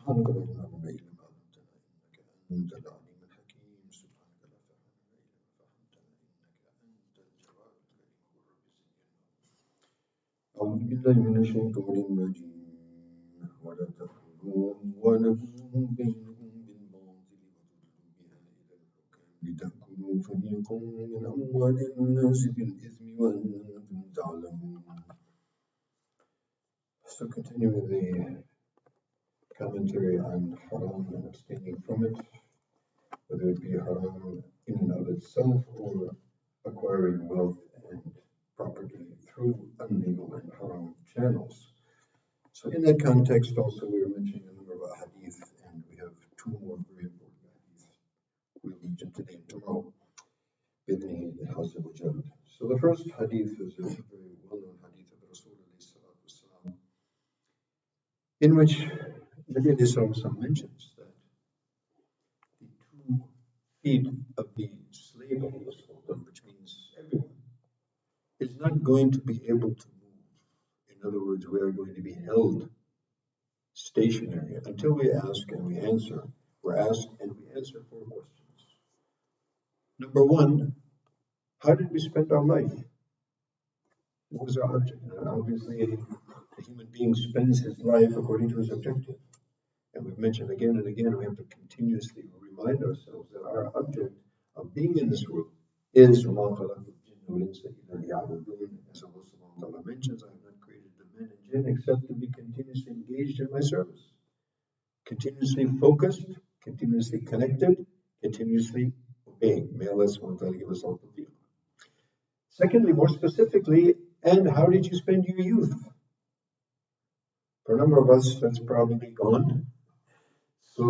سبحانك لا علم لنا إلا ما علمتنا إنك أنت العليم الحكيم سبحانك لا فهم لنا إلا ما فهمتنا إنك أنت الجواد الكريم أعوذ بالله من الشيطان الرجيم ولا تقولوا ونبذوا بينكم بالباطل وتدلوا بها إلى الحكام لتأكلوا فريقا من أموال الناس بالإثم وأنتم تعلمون. So continue with the commentary on haram and abstaining from it, whether it be haram in and of itself or acquiring wealth and property through illegal and haram channels. So in that context also we were mentioning a number of hadith, and we have two more very important hadith we'll read today and tomorrow. So the first hadith is a very well-known hadith of Rasulullah, in which Nabi mentions that the 2 feet of the slave of Allah, which means everyone, is not going to be able to move. In other words, we are going to be held stationary until we ask and we answer. We're asked and we answer 4 questions. Number 1, how did we spend our life? What was our object? And obviously, a human being spends his life according to his objective. And we've mentioned again and again, we have to continuously remind ourselves that our object of being in this world is, as Allah mentions, I have not created the men and jinn except to be continuously engaged in my service, continuously focused, continuously connected, continuously obeying. May Allah give us all the. Secondly, more specifically, and how did you spend your youth? For a number of us, that's probably gone. So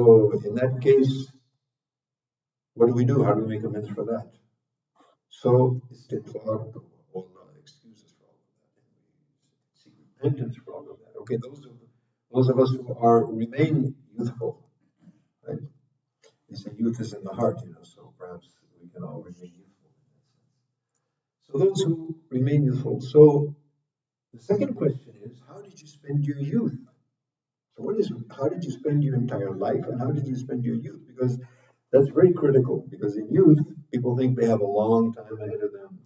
in that case, what do? How do we make amends for that? So istighfar, Allah excuses for all of that, and we seek repentance for all of that. Okay, those of us who remain youthful, right? They say youth is in the heart, so perhaps we can all remain youthful in that sense. So those who remain youthful. So the second question is, how did you spend your youth? So how did you spend your entire life, and how did you spend your youth? Because that's very critical, because in youth, people think they have a long time ahead of them.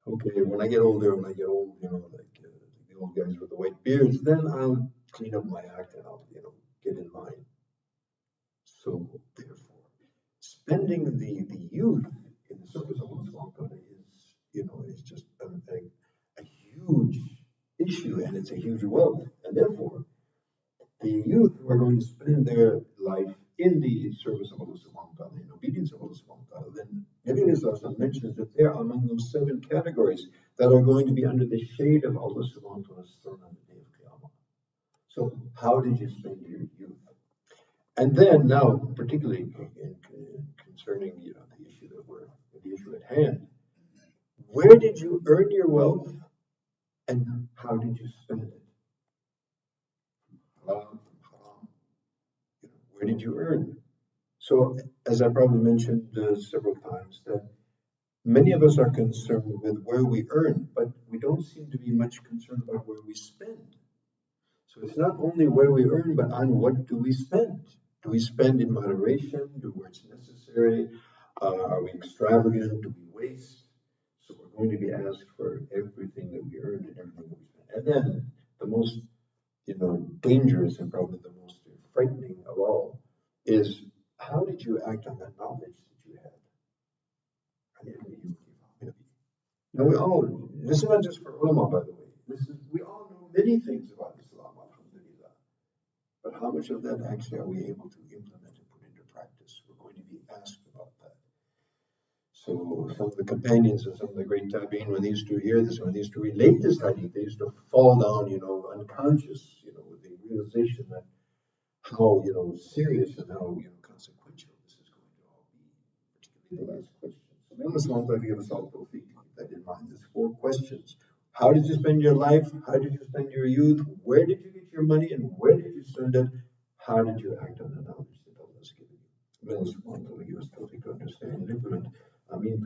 Okay, when I get old, like the old guys with the white beards, then I'll clean up my act and I'll, get in line. So therefore, spending the youth in the service of Allah is just a huge issue, and it's a huge wealth, and therefore the youth who are going to spend their life in the service of Allah subhanahu wa ta'ala, in obedience of Allah subhanahu wa ta'ala, then Nabi mentions that they are among those 7 categories that are going to be under the shade of Allah subhanahu wa ta'ala's throne on the day of Qiyamah. So how did you spend your youth? And then now, particularly concerning the issue at hand, where did you earn your wealth and how did you spend it? Where did you earn? So, as I probably mentioned several times, that many of us are concerned with where we earn, but we don't seem to be much concerned about where we spend. So it's not only where we earn, but on what do we spend? Do we spend in moderation? Where it's necessary? Are we extravagant? Do we waste? So we're going to be asked for everything that we earn and everything that we spend. And then the most dangerous and probably the most frightening of all is, how did you act on that knowledge that you had? Now this is not just for ulama, by the way. We all know many things about Islam, alhamdulillah. But how much of that actually are we able to implement and put into practice? We're going to be asked about that. So some of the companions and some of the great tabi'in, when they used to hear this, when they used to relate this hadith, they used to fall down, unconscious, with the realization that how, serious and how, consequential this is going to all be, particularly the last question. So may Allah give us all tawfiq, keep that in mind. There's 4 questions. How did you spend your life? How did you spend your youth? Where did you get your money and where did you spend it? How did you act on the knowledge that Allah has given you? May Allah give us tawfiq to understand and implement. Ameen.